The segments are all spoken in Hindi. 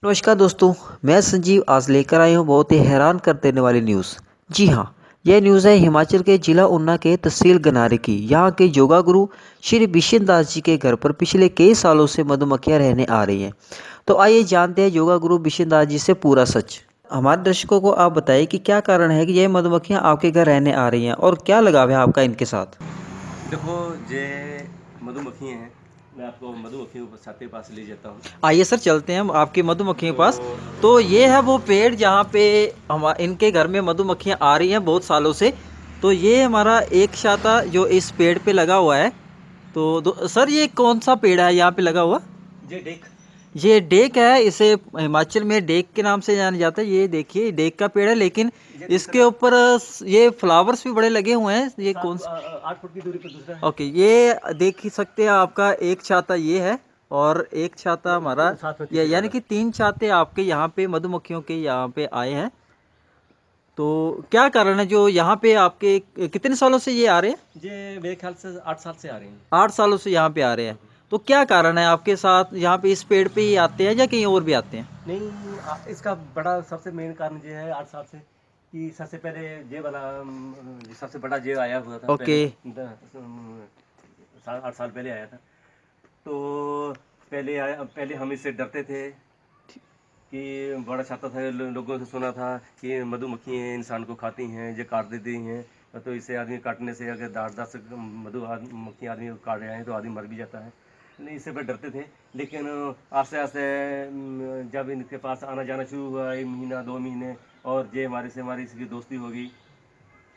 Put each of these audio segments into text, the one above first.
नमस्कार दोस्तों। मैं संजीव आज लेकर आया हूँ बहुत ही हैरान कर देने वाली न्यूज़। जी हाँ, यह न्यूज़ है हिमाचल के जिला ऊना के तहसील गनारे की। यहाँ के योगा गुरु श्री बिशन दास जी के घर पर पिछले कई सालों से मधुमक्खियाँ रहने आ रही हैं। तो आइए जानते हैं योगा गुरु बिशन दास जी से पूरा सच। हमारे दर्शकों को आप बताइए कि क्या कारण है कि यह मधुमक्खियाँ आपके घर रहने आ रही हैं और क्या लगाव है आपका इनके साथ। देखो, ये मधुमक्खियाँ हैं। मैं आपको मधुमक्खियों के छत के पास ले जाता हूँ। आइए सर चलते हैं हम आपकी मधुमक्खियों के तो पास। तो ये है वो पेड़ जहाँ पे हम इनके घर में मधुमक्खियाँ आ रही हैं बहुत सालों से। तो ये हमारा एक छाता जो इस पेड़ पे लगा हुआ है। तो सर ये कौन सा पेड़ है यहाँ पे लगा हुआ। ये डेक ये डेक है, इसे हिमाचल में डेक के नाम से जाना जाता है। ये देखिए डेक का पेड़ है, लेकिन ये इसके दूसरा ऊपर ये फ्लावर्स भी बड़े लगे हुए हैं। ये कौन सा। 8 फुट की दूरी पर दूसरा है। ओके, ये देख ही सकते हैं आपका एक छाता ये है और एक छाता हमारा। साथ में या तीसरी यानी वाला। कि तीन छाते आपके यहाँ पे मधुमक्खियों के यहाँ पे आए हैं। तो क्या कारण है जो यहाँ पे आपके कितने सालों से ये आ रहे हैं। ये मेरे ख्याल से 8 साल से आ रही हैं। 8 सालों से यहाँ पे आ रहे हैं। तो क्या कारण है आपके साथ यहाँ पे इस पेड़ पे ही आते हैं या कहीं और भी आते हैं। नहीं, इसका बड़ा सबसे मेन कारण ये है 8 साल से कि सबसे पहले ये वाला सबसे बड़ा ये आया हुआ था ओके। पहले 8 साल पहले आया था। तो पहले हम इससे डरते थे कि बड़ा चाहता था। लोगों से सुना था कि मधुमक्खियाँ इंसान को खाती हैं, ये काट देती हैं। तो इसे आदमी काटने से अगर 10 मधुमक्खी आदमी को काट रहे हैं तो आदमी मर भी जाता है। नहीं, इससे पर डरते थे। लेकिन आस्ते आस्ते जब इनके पास आना जाना शुरू हुआ, 1 महीना 2 महीने, और ये हमारी इसकी दोस्ती हो गई।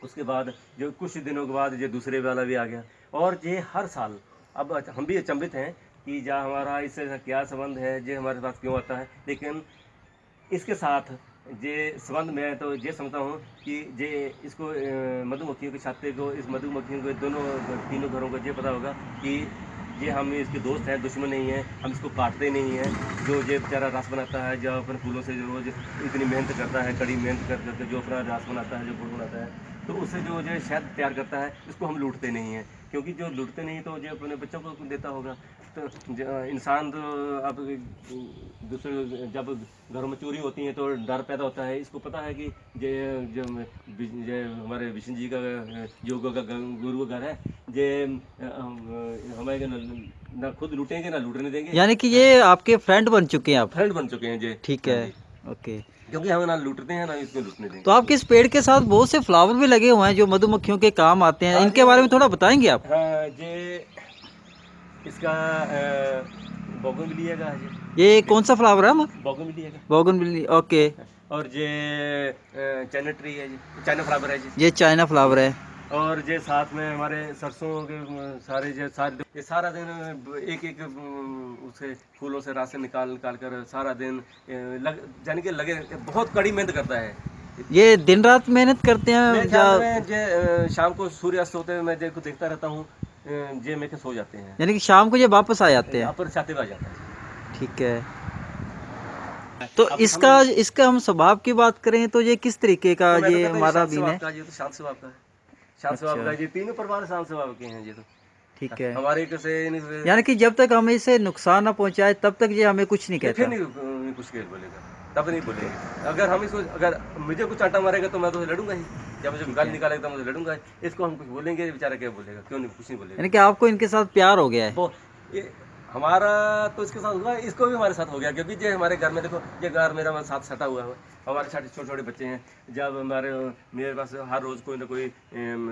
उसके बाद जो कुछ दिनों के बाद ये दूसरे वाला भी आ गया। और ये हर साल, अब हम भी अचंभित हैं कि जा हमारा इससे क्या संबंध है, ये हमारे पास क्यों आता है। लेकिन इसके साथ ये संबंध मैं तो ये समझता हूँ कि ये इसको मधुमक्खियों के छत्ते को, इस मधुमक्खियों को, दोनों तीनों घरों को ये पता होगा कि ये हम इसके दोस्त हैं, दुश्मन नहीं हैं। हम इसको काटते नहीं हैं। जो ये बेचारा रस बनाता है, जो अपने फूलों से जो रोज इतनी मेहनत करता है, कड़ी मेहनत कर करके जो अपना रस बनाता है, जो गुड़ बनाता है, तो उससे जो शहद तैयार करता है, इसको हम लूटते नहीं हैं। क्योंकि जो लूटते नहीं तो जो अपने बच्चों को देता होगा। तो इंसान तो अब दूसरे जब घरों में चोरी होती है तो डर पैदा होता है। इसको पता है कि ये जो ये हमारे विष्णु जी का योग का गुरु का घर है। ये हमें ना खुद लूटेंगे ना लूटने देंगे। यानी कि ये आपके फ्रेंड बन चुके हैं आप। फ्रेंड बन चुके हैं ये। ठीक हाँ है। जी। ओके। क्योंकि हमें ना लूटते हैं ना इसको लूटने तो देंगे। आपके इस पेड़ के साथ बहुत से फ्लावर भी लगे हुए हैं जो मधुमक्खियों के काम आते हैं, हाँ इनके जी। बारे में थोड़ा बताएंगे आप। हाँ, ये इसका बोगनविलिया का है ये कौन सा फ्लावर है। बोगनविलिया का। बोगनविली। ओके। और ये चाइना ट्री है जी, चाइना फ्लावर है जी। ये चाइना फ्लावर है। और ये साथ में हमारे सरसों के सारे ये सारा दिन एक एक उसे फूलों से रास्ते निकाल निकाल कर सारा दिन यानी कि लगे रहते हैं। बहुत कड़ी मेहनत करता है। ये दिन रात मेहनत करते मेरे हैं या। ख्याल में ये शाम को सूर्यास्त होते हुए मैं देखो देखता रहता हूँ। ये मेरे सो जाते हैं। यानी कि शाम को ये वापस आ जाते हैं। अपर छाते पे आ जाता है। ठीक है। तो अब इसका हमें इसका हम स्वभाव की बात करें तो ये किस तरीके का तो मैं तो ये कहता हूँ ये हमारा शांत बीन स्वभाव है। का, ये तो शांत स्वभाव का है। शांत स्वभाव अच्छा। का, ये तीनों परिवार शांत स्वभाव के हैं। ये तो ठीक है। हमारे कैसे यानी कि जब तक हमें इसे नुकसान ना पहुंचाए तब तक ये हमें कुछ नहीं ये फिर कहता। नहीं कुछ खेल बोलेगा, तब नहीं ठीक है। बोलेगा। अगर हम इसको, अगर मुझे कुछ आटा मारेगा तो मैं तो लड़ूंगा ही। जब मुझे ठीक गाली है। निकालेगा तो मुझे लड़ूंगा ही। इसको हम कुछ बोलेंगे, बेचारा क्या बोलेगा, क्यों नहीं, कुछ नहीं यानी बोलेगा। कि आपको इनके साथ प्यार हो गया है। वो ये हमारा तो इसके साथ हुआ, इसको भी हमारे साथ हो गया। क्योंकि ये हमारे घर में देखो, ये घर मेरा साथ सटा हुआ है। हमारे साथ छोटे छोटे बच्चे हैं। जब मेरे पास हर रोज़ कोई ना कोई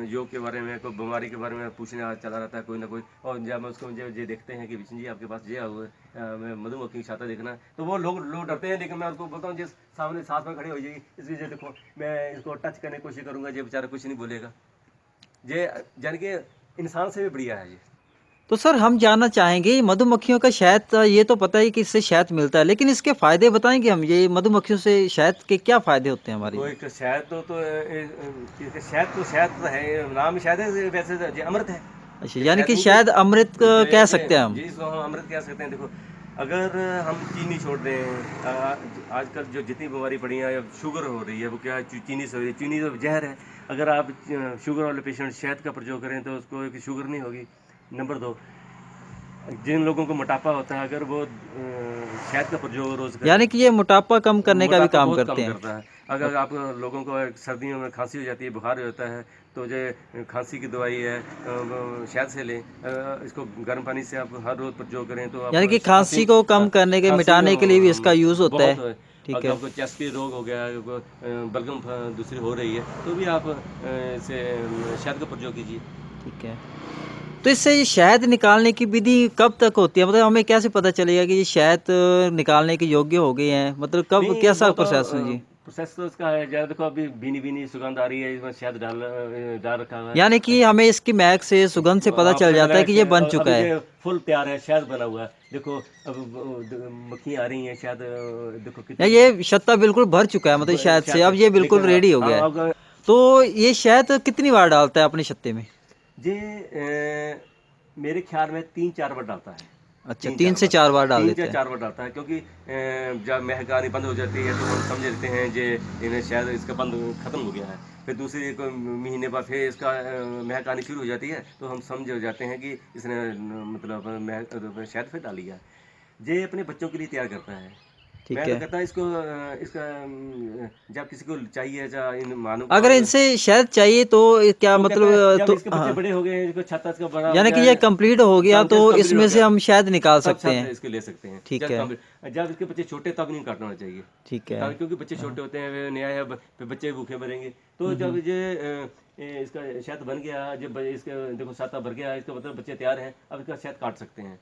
योग के बारे में, कोई बीमारी के बारे में पूछने चला रहता है कोई ना कोई। और जब मैं उसको ये देखते हैं कि विष्णु जी आपके पास ये हुआ है, मैं मधुमक्खी की छाता देखना, तो वो लोग डरते हैं। लेकिन मैं उसको बोलता हूँ जिस सामने साथ में खड़े हो जाएगी, इसलिए देखो मैं इसको टच करने की कोशिश करूँगा, ये बेचारा कुछ नहीं बोलेगा। ये यानी कि इंसान से भी बढ़िया है ये। तो सर हम जानना चाहेंगे मधुमक्खियों का शहद, ये तो पता है कि इससे शहद मिलता है, लेकिन इसके फायदे बताएंगे हम। ये मधुमक्खियों से शहद के क्या फायदे होते हैं हमारे देखो, लिए। एक शहद तो है, नाम ही शहद है। वैसे तो ये अमृत है। अच्छा, ये यानी शहद कि नहीं शायद अमृत कह ये सकते हैं हम। जी, इसको हम अमृत कह सकते हैं। देखो, अगर हम चीनी छोड़ दें, आजकल जो जितनी बीमारी पड़ी है, अब शुगर हो रही है, वो क्या है, चीनी से हो रही है। चीनी तो जहर है। अगर आप शुगर वाले पेशेंट शहद का प्रयोग करें तो उसको एक शुगर नहीं होगी। नंबर 2, जिन लोगों को मोटापा होता है, अगर वो शहद का प्रयोग रोज़ करें, यानी कि ये मोटापा कम करने का भी मोटापा काम बहुत करते कम हैं। करता है। अगर आप लोगों को सर्दियों में खांसी हो जाती है, बुखार हो जाता है, तो जो खांसी की दवाई है वो शहद से लें। इसको गर्म पानी से आप हर रोज़ प्रयोग करें तो आप यानी कि खांसी, खांसी को कम करने के खांसी मिटाने के लिए भी इसका यूज़ होता बहुत है। है। ठीक अगर है, आपको चेस्ट की रोग हो गया है, बलगम दूसरी हो रही है, तो भी आप इसे शहद का प्रयोग कीजिए। ठीक है। तो इससे ये शहद निकालने की विधि कब तक होती है? मतलब हमें कैसे पता चलेगा कि ये शहद निकालने के योग्य हो गए हैं? मतलब कब नहीं, कैसा वो तो प्रोसेस है जी? प्रोसेस तो इसका है, जरा देखो अभी भीनी-भीनी सुगंध आ रही है, इसमें शहद डाल रखा हुआ यानी है। कि हमें इसकी महक से, सुगंध से पता हाँ, चल पता जाता चला है है कि कि ये बन चुका अभी है। जो फुल तैयार है, शहद बना हुआ है। देखो अब मक्खियाँ आ रही हैं, शहद देखो या कितनी ये छत्ता बिल्कुल भर चुका है मतलब शहद से, शहद अब से, ये बिल्कुल लेकिन रेडी हो गया हाँ है। अगर तो ये शहद कितनी बार डालता है अपने छत्ते में? ये मेरे ख्याल में 3-4 बार डालता है। अच्छा, 3-4 3 से बार, 4 बार डाल 3 देते या हैं। 4 बार डालता है, क्योंकि जब महक आनी बंद हो जाती है तो हम समझ लेते हैं जे इन्हें शायद इसका बंद खत्म हो गया है। फिर दूसरे एक महीने बाद फिर इसका महक आनी शुरू हो जाती है, तो हम समझ हो जाते हैं कि इसने मतलब महक शहद फिर डाली है। ये अपने बच्चों के लिए तैयार करता है। ठीक मैं तो है। कहता इसको इसका जब किसी को चाहिए, या इन मानव को अगर इनसे शहद चाहिए तो क्या तो कहता है मतलब जब तो इसके बच्चे हाँ, बड़े हो गए, इसको छत्ता इसका बड़ा हो यानी गया कि ये है, कंप्लीट हो गया तो सब कंप्लीट हो इसमें से गया, हम शहद निकाल तब सकते छत हैं। इसके ले सकते हैं। ठीक जब है, कंप्लीट, जब इसके बच्चे छोटे तब नहीं काटना चाहिए। ठीक कि है। क्योंकि बच्चे हाँ। छोटे होते हैं, वे नया है, फिर बच्चे भूखे मरेंगे। तो जब हम्म। इसका शहद बन गया, जब इसके देखो छत्ता भर गया, इसका मतलब बच्चे तैयार हैं, अब इसका शहद काट सकते हैं,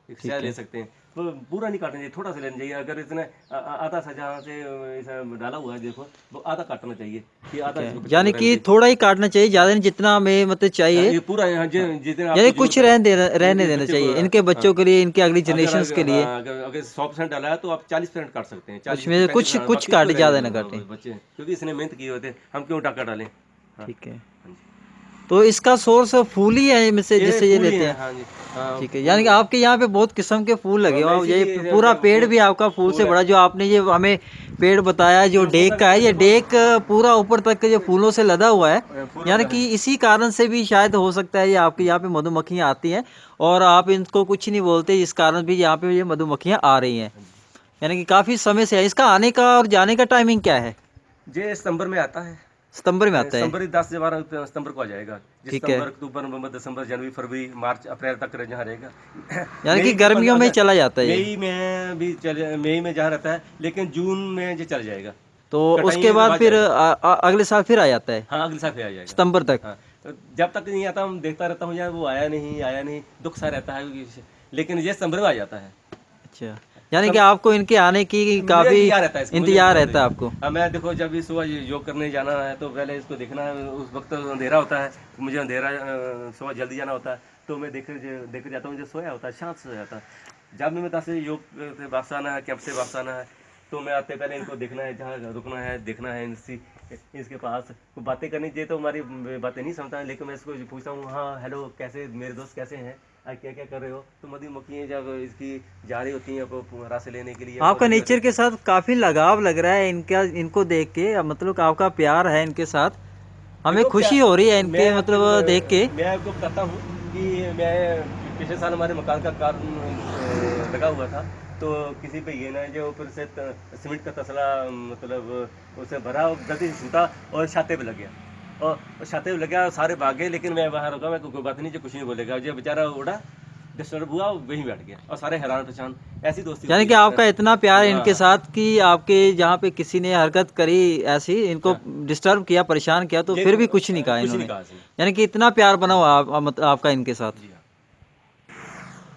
एक शहद ठीक ले है, सकते हैं। तो पूरा नहीं काटना चाहिए, थोड़ा सा लेना चाहिए। अगर इसने आधा सा जहाँ से ऐसा डाला हुआ है देखो, वो आधा काटना चाहिए, कि ठीक आधा है। इसको बच्चे को यानी रहने कि चाहिए। थोड़ा ही काटना चाहिए, ज़्यादा नहीं, जितना हमें मतलब हाँ, चाहिए। ये पूरा यहाँ हाँ। जितने यानी आपको कुछ जरूरत है, रहने ये देना बच्चे को, चाहिए इनके हाँ। बच्चों के लिए, इनकी अगली अगर जनरेशंस के लिए। हाँ, अगर 100% डाला है तो आप 40% काट सकते हैं, 40 उसमें से 35, कुछ हाँ, कुछ बाकी इसको काटे, रहने ज़्यादा दो। ना हाँ, काटें। बच्चे क्योंकि इसने मेहनत की होते हैं, हम क्यों टाका डालें। हाँ, ठीक है। हाँ जी। तो इसका सोर्स फूल ही है इनमें से ये जिससे ये फूल ही लेते है, हैं। हाँ जी। हाँ, ठीक है, यानी कि फूल। आपके यहाँ पे बहुत किस्म के फूल लगे हुए मैं हैं, ये इसीलिए पूरा जब पेड़ फूल, भी आपका फूल से फूल है, बड़ा, जो आपने ये हमें पेड़ बताया जो ये फूल डेक का लगता है, है ये देखो, डेक पूरा ऊपर तक के जो फूलों से लदा हुआ है। फूल यानी वाला है। कि इसी कारण से भी शायद हो सकता है ये आपके यहाँ पे मधुमक्खियाँ आती हैं और आप इनको कुछ नहीं बोलते, इस कारण भी यहाँ पे ये मधुमक्खियाँ आ रही हैं। हाँ जी। यानी कि काफ़ी समय से है। इसका आने का और जाने का टाइमिंग क्या है? ये सितंबर में आता है। सितंबर में आता है। सितंबर 10 से 12 सितंबर को आ जाएगा। जी, ठीक है। सितंबर, अक्टूबर, नवंबर, दिसंबर, जनवरी, फरवरी, मार्च, अप्रैल तक जहाँ रहेगा। यानी कि मई के गर्मियों में ही अगर चला जाता है ये। मई में भी चले, मई में जहाँ रहता है, लेकिन जून में ये चल जाएगा, तो उसके कटाइयों के बाद बाद फिर जाएगा। अगले साल फिर आ जाता है हाँ, अगले साल फिर आ जाएगा। सितंबर तक। हाँ, तो जब तक नहीं आता हम देखता रहता हूँ यार, वो आया नहीं आया नहीं, दुख सा रहता है, लेकिन ये सितंबर में आ जाता है। अच्छा, यानी कि सब आपको इनके आने की मुझे काफ़ी इंतजार रहता है इसका, मुझे इंतज़ार बहुत रहता है इंतजार। आपको। अब मैं देखो जब भी सुबह योग करने जाना है तो पहले इसको देखना है, उस वक्त तो अंधेरा होता है, मुझे अंधेरा सुबह जल्दी जाना होता है, तो मैं देख जाता हूँ, जो सोया होता है शांत से जाता है। जब भी मैं दस से योग से वापस आना है, कैंप से वापस आना है, तो मैं आते पहले इनको देखना है, जहाँ रुकना है देखना है, इसके पास कोई बातें करनी चाहिए तो हमारी बातें नहीं समझता है, लेकिन मैं इसको पूछता हूँ, हाँ हेलो कैसे, मेरे दोस्त कैसे हैं, आज क्या क्या कर रहे हो, तो मधुमक्खियाँ जब इसकी जा रही होती हैं आपको रस लेने के लिए, आपका पौधे में से। नेचर के साथ काफ़ी लगाव लग रहा है इनका, इनको देख के मतलब आपका प्यार है इनके साथ। हमें देखो क्या, खुशी हो रही है मैं इनके आपको मतलब देख के। मैं आपको बताता हूँ कि मैं पिछले साल हमारे मकान का कार्य लगा हुआ था, तो किसी भैया ने जो ऊपर से सीमेंट का तसला मतलब उसे भरा और गलती से छूटा और छाते पे लग गया, और छाते पे लग गया, सारे भाग गए, लेकिन मैं बाहर रुका, मैं कोई बात नहीं, जो कुछ नहीं बोलेगा, जो बेचारा उड़ा, डिस्टर्ब हुआ, वहीं बैठ गया, और सारे हैरान परेशान। ऐसी दोस्ती यानी होती कि है। आपका इतना प्यार है हाँ, इनके साथ कि आपके जहाँ पे किसी ने हरकत करी ऐसी, इनको हाँ, डिस्टर्ब किया, परेशान किया, तो ये फिर भी कुछ नहीं कहा कुछ नहीं इन्होंने। कहा इसने। यानी कि इतना प्यार बना हुआ मतलब आपका इनके साथ। जी हाँ।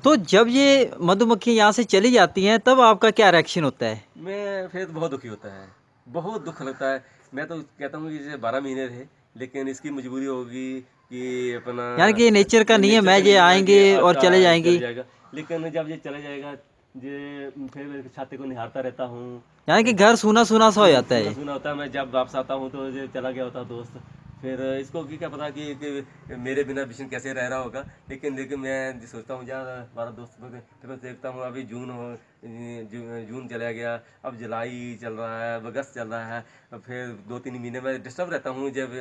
तो जब ये मधुमक्खी यहाँ से चली जाती हैं तब आपका क्या रिएक्शन होता है? मैं फिर बहुत दुखी होता है, बहुत दुख लगता है। मैं तो कहता हूँ कि जैसे 12 महीने रहे, लेकिन इसकी मजबूरी होगी कि अपना यानी कि ये नेचर का नियम नेचर है, का ये नहीं है आएंगे कि और आता चले चल जाएंगी। जाएगा, लेकिन जब ये चले जाएगा, ये फिर मैं छाते को निहारता रहता हूँ। यानी कि घर सूना सूना सा हो जाता है सूना ये। सूना होता है, मैं जब वापस आता हूँ तो ये चला गया होता दोस्त, फिर इसको भी क्या पता कि मेरे बिना बिशन कैसे रह रहा होगा, लेकिन मैं सोचता हूँ यार हमारा दोस्त, फिर मैं देखता हूँ अभी जून चला गया, अब जुलाई चल रहा है, अब अगस्त चल रहा है, अब फिर 2-3 महीने में डिस्टर्ब रहता हूँ, जब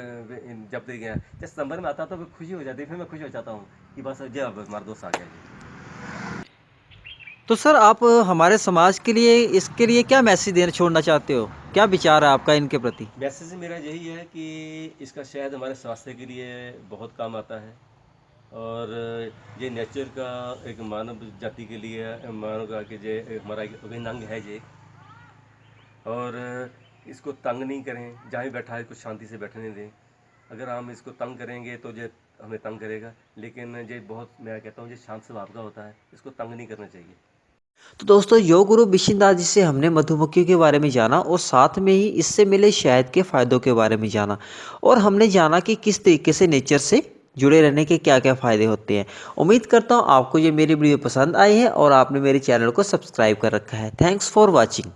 तक गया, जब सितंबर में आता तो फिर खुशी हो जाती है, फिर मैं खुश हो जाता हूँ कि बस जब हमारा दोस्त आ गया। तो सर आप हमारे समाज के लिए इसके लिए क्या मैसेज देना छोड़ना चाहते हो? क्या विचार है आपका इनके प्रति? मैसेज मेरा यही है कि इसका शहद हमारे स्वास्थ्य के लिए बहुत काम आता है, और ये नेचर का एक मानव जाति के लिए, मानव का कि जे हमारा एक अभिन्न अंग है ये। और इसको तंग नहीं करें, जहाँ भी बैठा है कुछ शांति से बैठने दें। अगर हम इसको तंग करेंगे तो ये हमें तंग करेगा, लेकिन ये बहुत, मैं कहता हूँ ये शांत स्वभाव का होता है, इसको तंग नहीं करना चाहिए। तो दोस्तों योग गुरु बिशिन दास जी से हमने मधुमक्खियों के बारे में जाना और साथ में ही इससे मिले शहद के फायदों के बारे में जाना, और हमने जाना कि किस तरीके से नेचर से जुड़े रहने के क्या क्या फ़ायदे होते हैं। उम्मीद करता हूँ आपको ये मेरी वीडियो पसंद आई है और आपने मेरे चैनल को सब्सक्राइब कर रखा है। Thanks for watching.